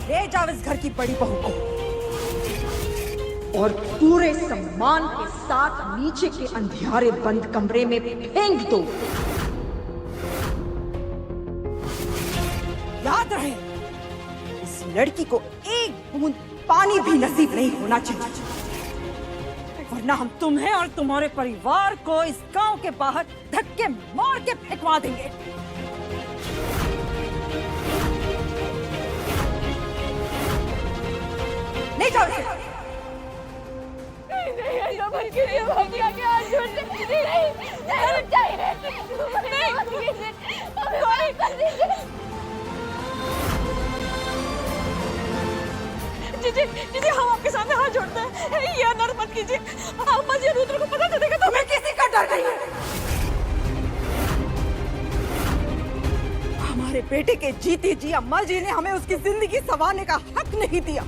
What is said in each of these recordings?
ले जाओ इस घर की बड़ी बहू को और पूरे सम्मान के साथ नीचे के अंधियारे बंद कमरे में फेंक दो। याद रहे, इस लड़की को एक बूंद पानी भी नसीब नहीं होना चाहिए, वरना हम तुम्हें और तुम्हारे परिवार को इस गांव के बाहर धक्के मार के फेंकवा देंगे। नहीं जाओ। नहीं ऐसा मत कीजिए, भाभी आगे हाथ जोड़ते नहीं चाहिए, जीजी हम आपके सामने हाथ जोड़ते हैं, ये अनर्थ मत कीजिए। अम्मा जी रुद्र को पता चलेगा तो तुम्हें किसी का डर नहीं है। हमारे बेटे के जीते जी अम्मा जी ने हमें उसकी जिंदगी संवारने का हक नहीं दिया।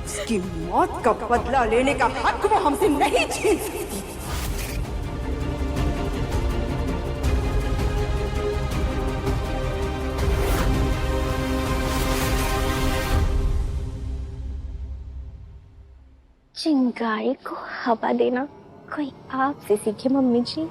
उसकी मौत का बदला लेने का हक वो हमसे नहीं छीन सकती। चिंगारी को हवा देना कोई आपसे सीखे मम्मी जी।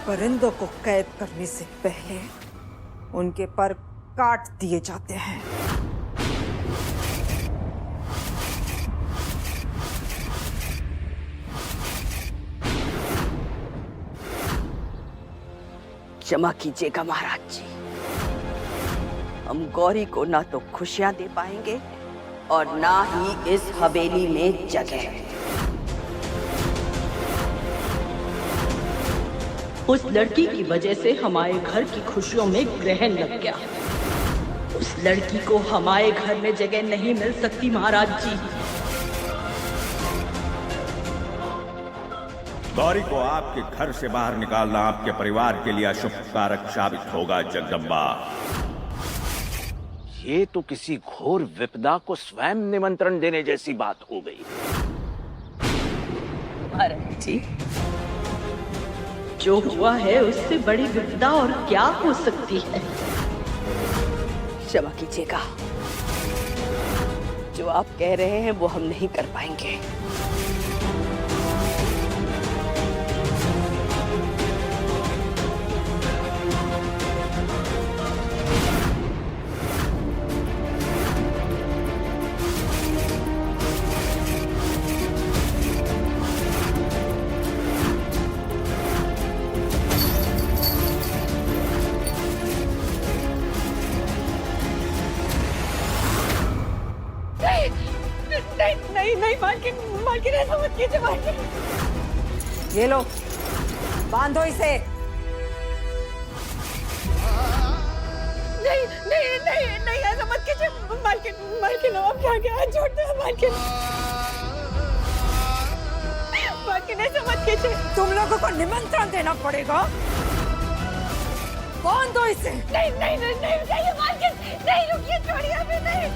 परिंदों को कैद करने से पहले उनके पर काट दिए जाते हैं। क्षमा कीजिएगा महाराज जी, हम गौरी को ना तो खुशियां दे पाएंगे और ना ही इस हवेली में जगह। उस लड़की की वजह से हमारे घर की खुशियों में ग्रहण लग गया। उस लड़की को हमारे घर में जगह नहीं मिल सकती महाराज जी। गौरी को आपके घर से बाहर निकालना आपके परिवार के लिए अशुभ कारक साबित होगा जगदम्बा। ये तो किसी घोर विपदा को स्वयं निमंत्रण देने जैसी बात हो गई। महाराज जी, जो हुआ है उससे बड़ी विपदा और क्या हो सकती है। क्षमा कीजिएगा, जो आप कह रहे हैं वो हम नहीं कर पाएंगे। नहीं मालकिन ऐसा मत कीजिए मालकिन। ये लो, बांधो इसे। नहीं ऐसा मत कीजिए मालकिन आप क्या क्या हाथ जोड़ते हैं मालकिन ऐसा मत कीजिए। तुम लोगों को निमंत्रण देना पड़ेगा। बांधो इसे। नहीं मालकिन, नहीं रुकिए, छोड़िए अभी नहीं।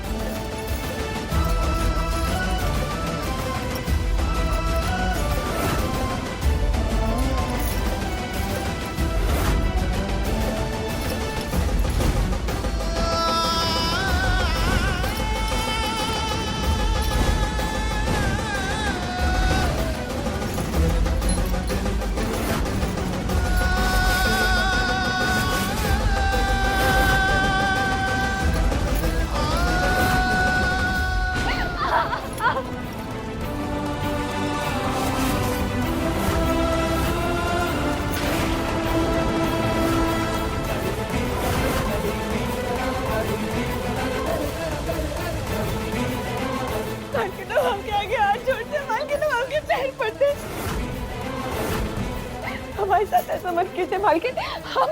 हमारे साथ ऐसा मत कीजिए मालकिन, हम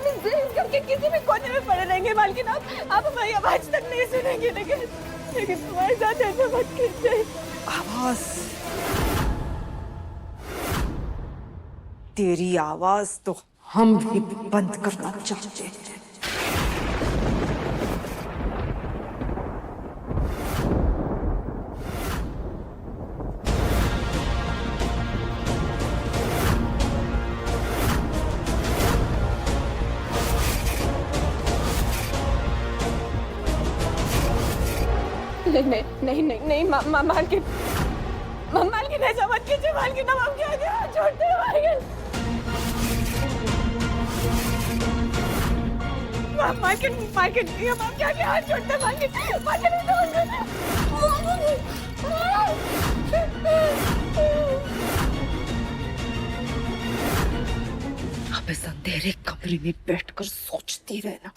इस किसी भी कोने में पड़े रहेंगे मालकिन, आप हमारी आवाज तक नहीं सुनेंगे, लेकिन तुम्हारे साथ ऐसा मत कीजिए। आवाज, तेरी आवाज तो हम भी बंद करना चाहते हैं। नहीं मालकिन, मालकिन ऐसा मत कीजिए मालकिन, हम आपके आगे हाथ जोड़ते हैं मालकिन, मालकिन हम आपके आगे हाथ जोड़ते हैं मालकिन, अब इस अंधेरे कमरे में बैठकर सोचती रहना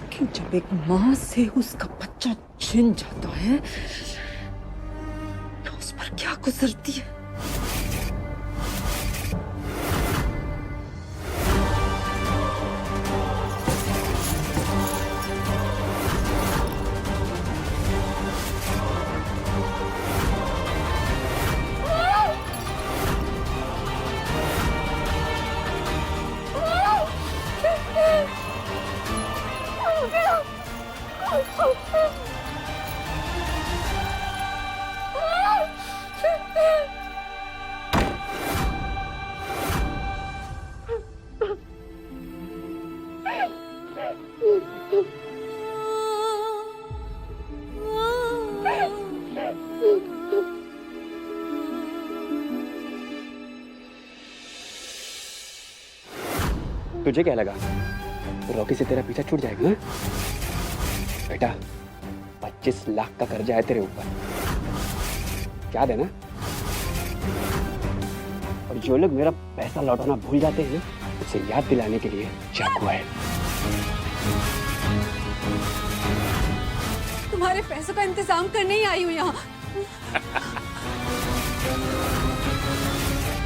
कि जब एक माँ से उसका बच्चा छिन जाता है तो उस पर क्या गुजरती है। तुझे क्या लगा रॉकी से तेरा पीछा छूट जाएगा? बेटा 25 लाख का कर्जा है तेरे ऊपर, याद है ना? और जो लोग मेरा पैसा लौटाना भूल जाते हैं ना, उसे याद दिलाने के लिए चाकू है। तुम्हारे पैसों का इंतजाम करने ही आई हूँ यहाँ।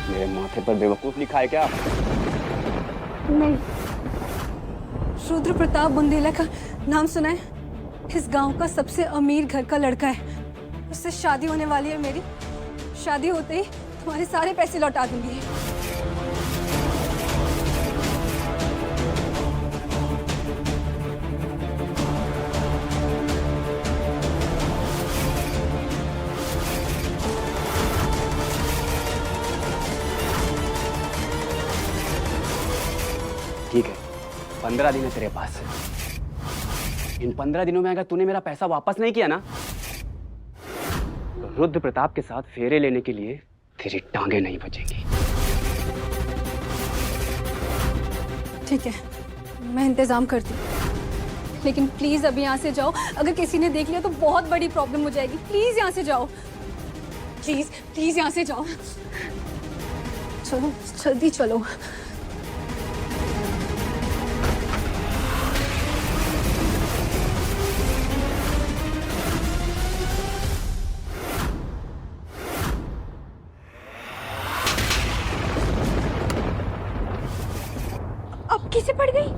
मेरे माथे पर बेवकूफ लिखा है क्या? नहीं, रुद्र प्रताप बुंदेला का नाम सुना है? इस गांव का सबसे अमीर घर का लड़का है, उससे शादी होने वाली है मेरी। शादी होते ही तुम्हारे सारे पैसे लौटा दूंगी। ठीक है, 15 दिन है तेरे पास। इन 15 दिनों में अगर तूने मेरा पैसा वापस नहीं किया ना, तो रुद्र प्रताप के साथ फेरे लेने के लिए तेरी टांगे नहीं बचेंगी। ठीक है, मैं इंतजाम करती हूँ, लेकिन प्लीज अभी यहाँ से जाओ। अगर किसी ने देख लिया तो बहुत बड़ी प्रॉब्लम हो जाएगी। प्लीज यहाँ से जाओ, प्लीज प्लीज यहाँ से जाओ। चलो जल्दी चलो। अब कैसे पड़ गई?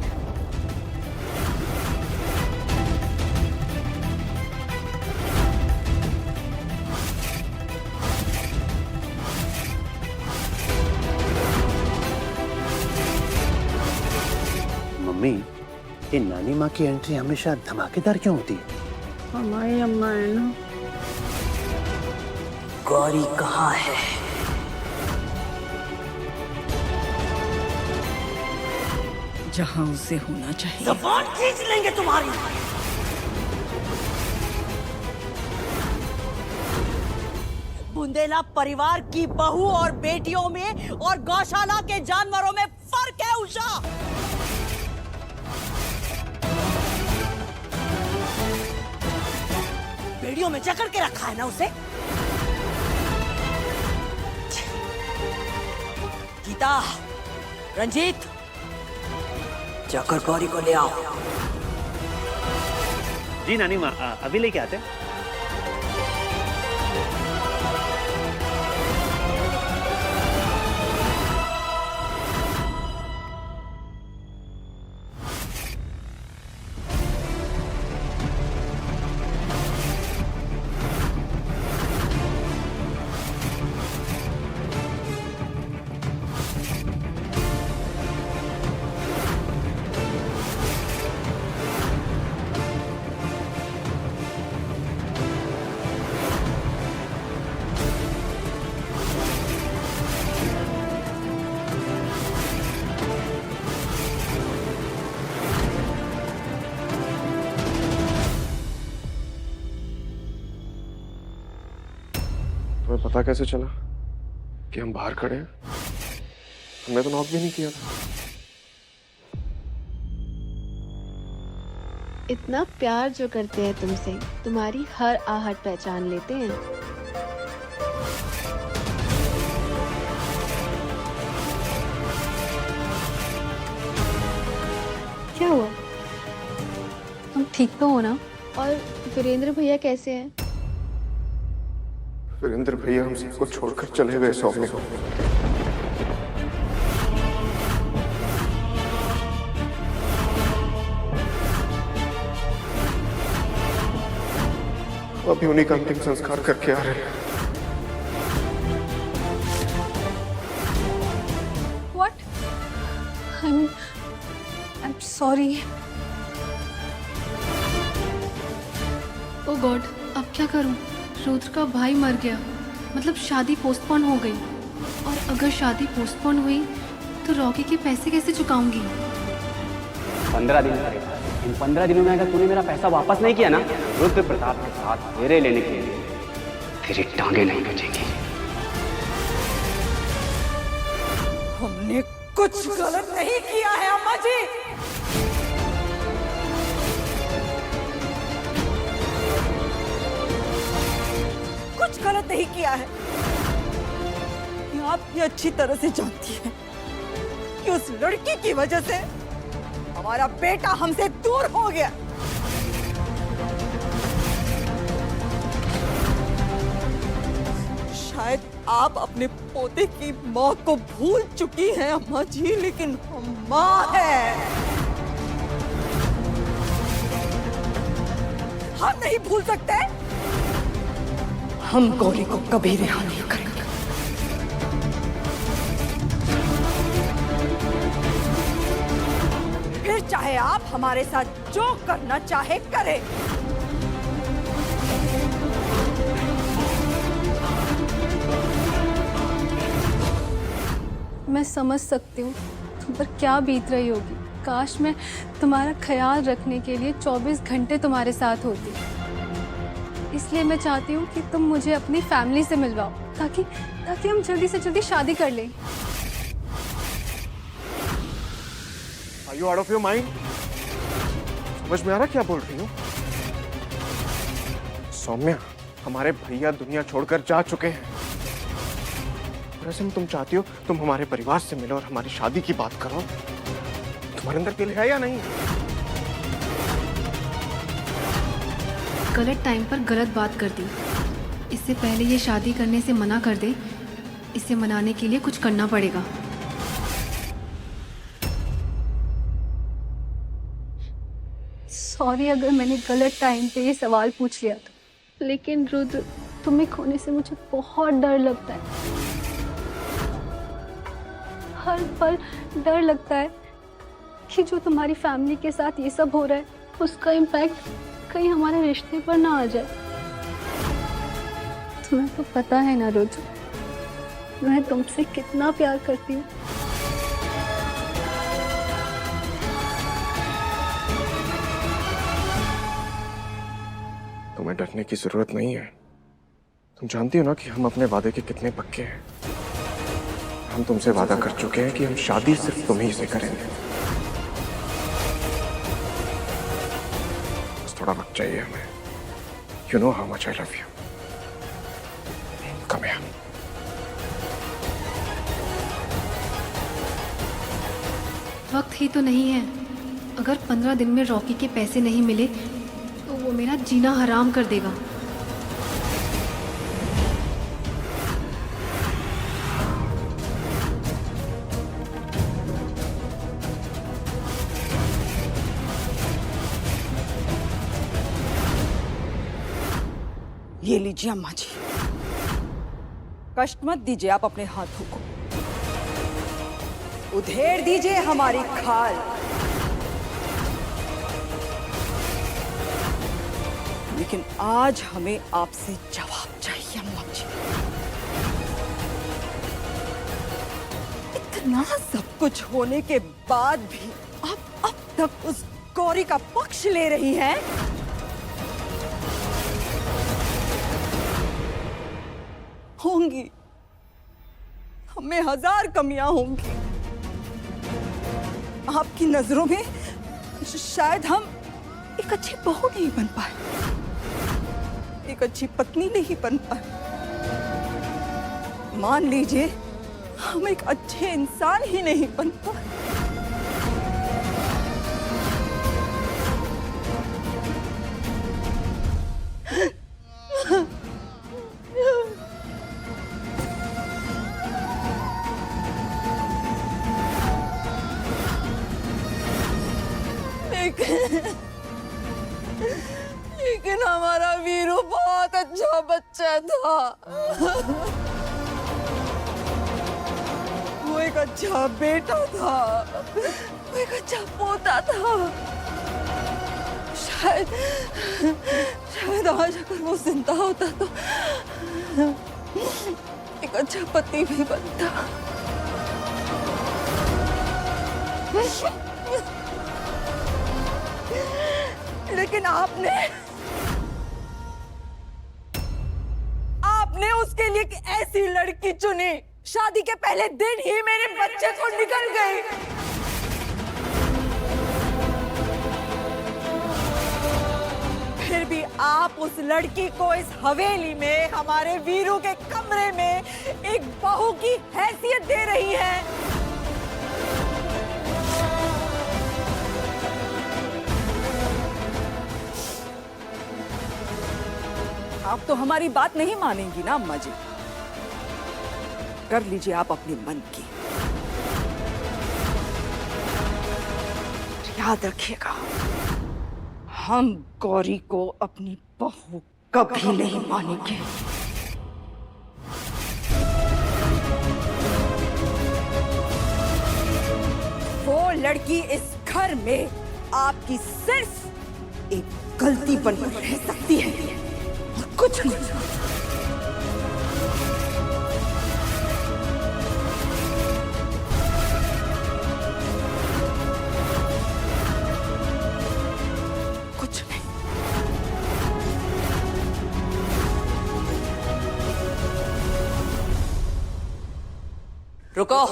मम्मी, ये नानी माँ की एंट्री हमेशा धमाकेदार क्यों होती है? हमारी अम्मा है ना। गौरी कहाँ है? जहां उसे होना चाहिए। जबान खींच लेंगे तुम्हारी। बुंदेला परिवार की बहू और बेटियों में और गौशाला के जानवरों में फर्क है उषा। बेड़ियों में जकड़ के रखा है ना उसे। गीता, रंजीत, जाकर गौरी को ले आओ। जी नानी माँ, अभी लेके आते हैं। पता कैसे चला कि हम बाहर खड़े हैं? हमने तो नॉक भी नहीं किया था। इतना प्यार जो करते हैं तुमसे, तुम्हारी हर आहट पहचान लेते हैं। क्या हुआ? तुम ठीक तो हो ना? और वीरेंद्र भैया कैसे हैं? वीरेंद्र भैया हम सबको छोड़कर चले गए सौम्या को। अभी उन्हीं का अंतिम संस्कार करके आ रहे हैं। What? I'm sorry. O God, अब क्या करूं? रुद्र का भाई मर गया, मतलब शादी पोस्टपोन हो गई। और अगर शादी पोस्टपोन हुई तो रॉकी के पैसे कैसे चुकाऊंगी? 15 दिन लगेगा। इन 15 दिनों में अगर तूने मेरा पैसा वापस नहीं किया ना, रुद्र प्रताप के साथ फेरे लेने के लिए तेरी टांगे नहीं बचेंगी। हमने कुछ गलत नहीं किया है अम्मा जी। कुछ गलत नहीं किया है। ये आप भी अच्छी तरह से जानती हैं कि उस लड़की की वजह से हमारा बेटा हमसे दूर हो गया। शायद आप अपने पोते की माँ को भूल चुकी हैं अम्मा जी, लेकिन हम माँ हैं। हम नहीं भूल सकते। हम गौरी को कभी रिहा नहीं करेंगे। फिर चाहे आप हमारे साथ जो करना चाहे करें। मैं समझ सकती हूँ तुम पर क्या बीत रही होगी। काश मैं तुम्हारा ख्याल रखने के लिए 24 घंटे तुम्हारे साथ होती। इसलिए मैं चाहती हूँ कि तुम मुझे अपनी फैमिली से मिलवाओ, ताकि हम जल्दी से जल्दी शादी कर लें। Are you out of your mind? समझ में आ रहा क्या बोल रही हो? सौम्या, हमारे भैया दुनिया छोड़कर जा चुके हैं। वैसे में तुम चाहती हो तुम हमारे परिवार से मिलो और हमारी शादी की बात करो। तुम्हारे अंदर दिल है या नहीं? गलत टाइम पर गलत बात कर दी। इससे पहले ये शादी करने से मना कर दे। इसे मनाने के लिए कुछ करना पड़ेगा। सॉरी अगर मैंने गलत टाइम पे ये सवाल पूछ लिया तो। लेकिन रुद्र, तुम्हें खोने से मुझे बहुत डर लगता है। हर पल डर लगता है कि जो तुम्हारी फैमिली के साथ ये सब हो रहा है, उसका इम्पैक्ट कहीं हमारे रिश्ते पर ना आ जाए। तुम्हें तो पता है ना रुद्र, मैं तुमसे कितना प्यार करती हूँ। तुम्हें डरने की जरूरत नहीं है। तुम जानती हो ना कि हम अपने वादे के कितने पक्के हैं। हम तुमसे वादा कर चुके हैं कि हम शादी सिर्फ तुम्हीं से करेंगे। बस थोड़ा वक्त चाहिए हमें। You know how much I love you. Come here. वक्त ही तो नहीं है। अगर 15 दिन में रॉकी के पैसे नहीं मिले तो वो मेरा जीना हराम कर देगा। ये लीजिए अम्मा जी, कष्ट मत दीजिए आप अपने हाथों को। उधेड़ दीजिए हमारी खाल। लेकिन आज हमें आपसे जवाब चाहिए अम्मा जी। इतना सब कुछ होने के बाद भी आप अब तक उस गौरी का पक्ष ले रही हैं? होंगी, हमें 1000 कमियां होंगी। आपकी नजरों में शायद हम एक अच्छी बहू नहीं बन पाए, एक अच्छी पत्नी नहीं बन पाए। मान लीजिए हम एक अच्छे इंसान ही नहीं बन पाए। लेकिन हमारा वीरू बहुत अच्छा बच्चा था। वो एक अच्छा बेटा था, वो एक अच्छा पोता था। शायद आज अगर वो जिंदा होता तो एक अच्छा पति भी बनता। लेकिन आपने उसके लिए एक ऐसी लड़की चुनी, शादी के पहले दिन ही मेरे बच्चे को निकल गई। फिर भी आप उस लड़की को इस हवेली में, हमारे वीरू के कमरे में एक बहू की हैसियत दे रही हैं। आप तो हमारी बात नहीं मानेंगी ना अम्मा जी। कर लीजिए आप अपने मन की। याद रखिएगा, हम गौरी को अपनी बहू कभी नहीं मानेंगे। वो लड़की इस घर में आपकी सिर्फ एक गलती बनकर रह सकती है, कुछ नहीं। कुछ नहीं। रुको।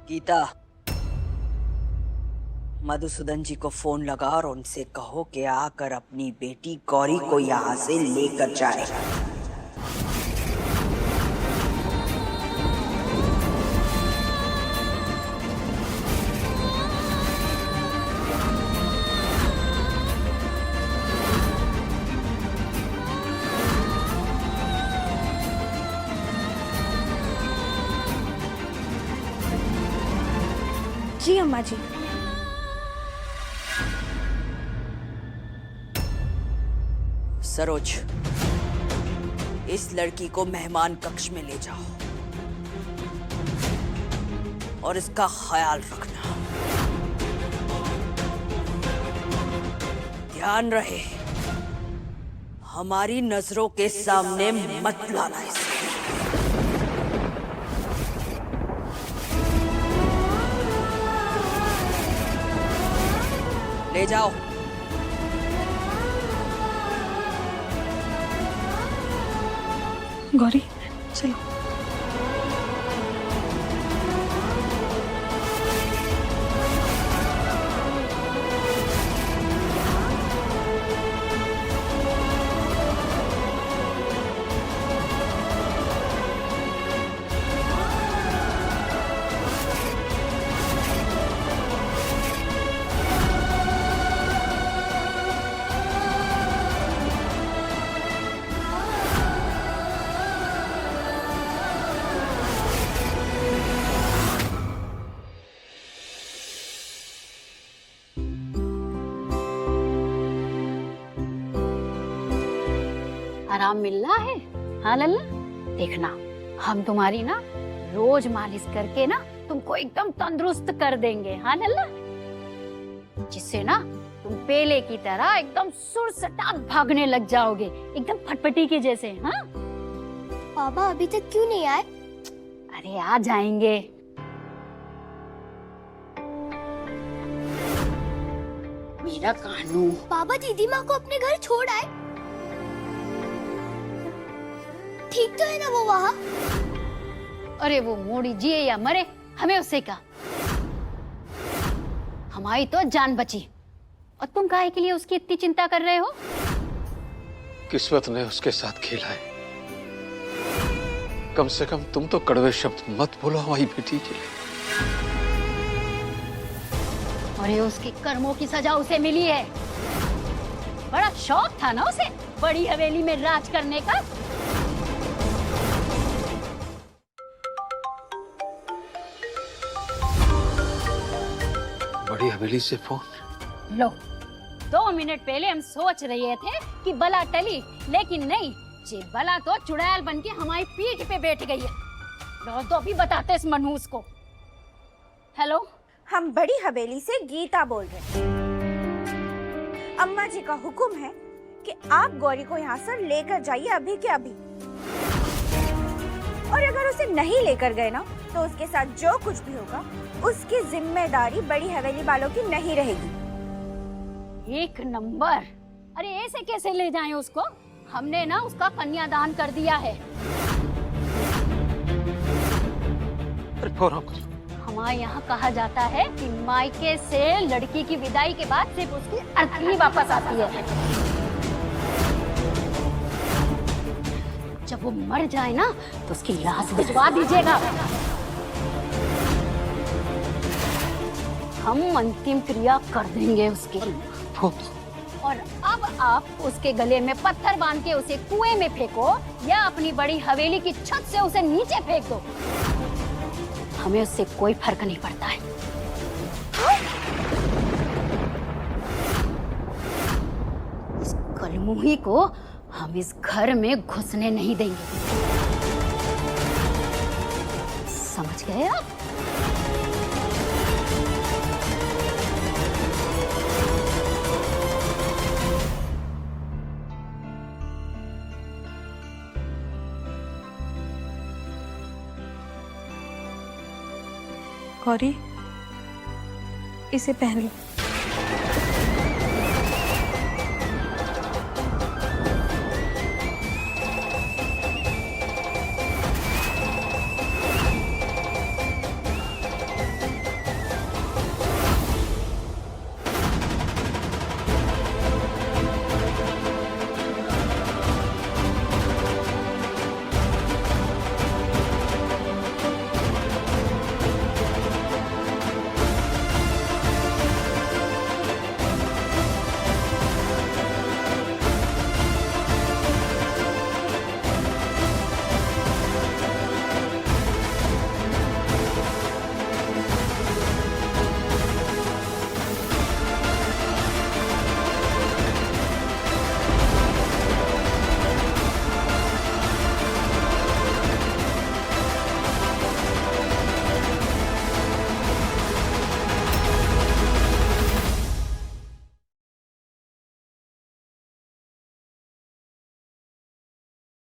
गीता, मधुसूदन जी को फोन लगा और उनसे कहो कि आकर अपनी बेटी गौरी को यहाँ से लेकर जाए। जी अम्मा जी। सरोज, इस लड़की को मेहमान कक्ष में ले जाओ और इसका ख्याल रखना। ध्यान रहे, हमारी नजरों के सामने मत लाना इसे। ले जाओ। गौरी चलो। आराम मिल रहा है? हाँ लल्ला, देखना हम तुम्हारी ना रोज मालिश करके ना तुमको एकदम तंदुरुस्त कर देंगे, हाँ नल्ला? जिससे ना तुम पेले की तरह एकदम सुरसटाट भागने लग जाओगे, एकदम फटफटी के जैसे, हाँ? पापा अभी तक क्यों नहीं आए? अरे आ जाएंगे। मेरा कानू। पापा दीदी माँ को अपने घर छोड़ आए। ठीक तो है ना वो वहाँ? अरे वो मोड़ी जिए या मरे, हमें उससे क्या? हमारी तो जान बची, और तुम काहे के लिए उसकी इतनी चिंता कर रहे हो? किस्मत ने उसके साथ खेला है। कम से कम तुम तो कड़वे शब्द मत बोलो हमारी बेटी के लिए। अरे उसके कर्मों की सजा उसे मिली है। बड़ा शौक था ना उसे बड़ी हवेली में राज करने का। बड़ी हवेली से फोन। लो, 2 मिनट पहले हम सोच रहे थे कि बला टली, लेकिन नहीं, ये बला तो चुड़ैल बनके हमारी पीठ पे बैठ गई है। लो तो अभी बताते इस मनहूस को। हेलो, हम बड़ी हवेली से गीता बोल रहे हैं। अम्मा जी का हुक्म है कि आप गौरी को यहाँ से लेकर जाइए अभी के अभी, और अगर उसे नहीं लेकर गए ना तो उसके साथ जो कुछ भी होगा उसकी जिम्मेदारी बड़ी हवेली वालों की नहीं रहेगी। 1 नंबर। अरे ऐसे कैसे ले जाएं उसको? हमने ना उसका कन्यादान कर दिया है। हमारे यहाँ कहा जाता है कि मायके से लड़की की विदाई के बाद सिर्फ उसकी अर्थी ही वापस आती है। जब वो मर जाए ना तो उसकी लाश भिजवा दीजिएगा। हम अंतिम क्रिया कर देंगे उसकी। और अब आप उसके गले में पत्थर बांध के उसे कुएं में फेंको या अपनी बड़ी हवेली की छत से उसे नीचे फेंक दो, हमें उससे कोई फर्क नहीं पड़ता है। इस कलमुही को हम इस घर में घुसने नहीं देंगे, समझ गए आप? गौरी, इसे पहन लो।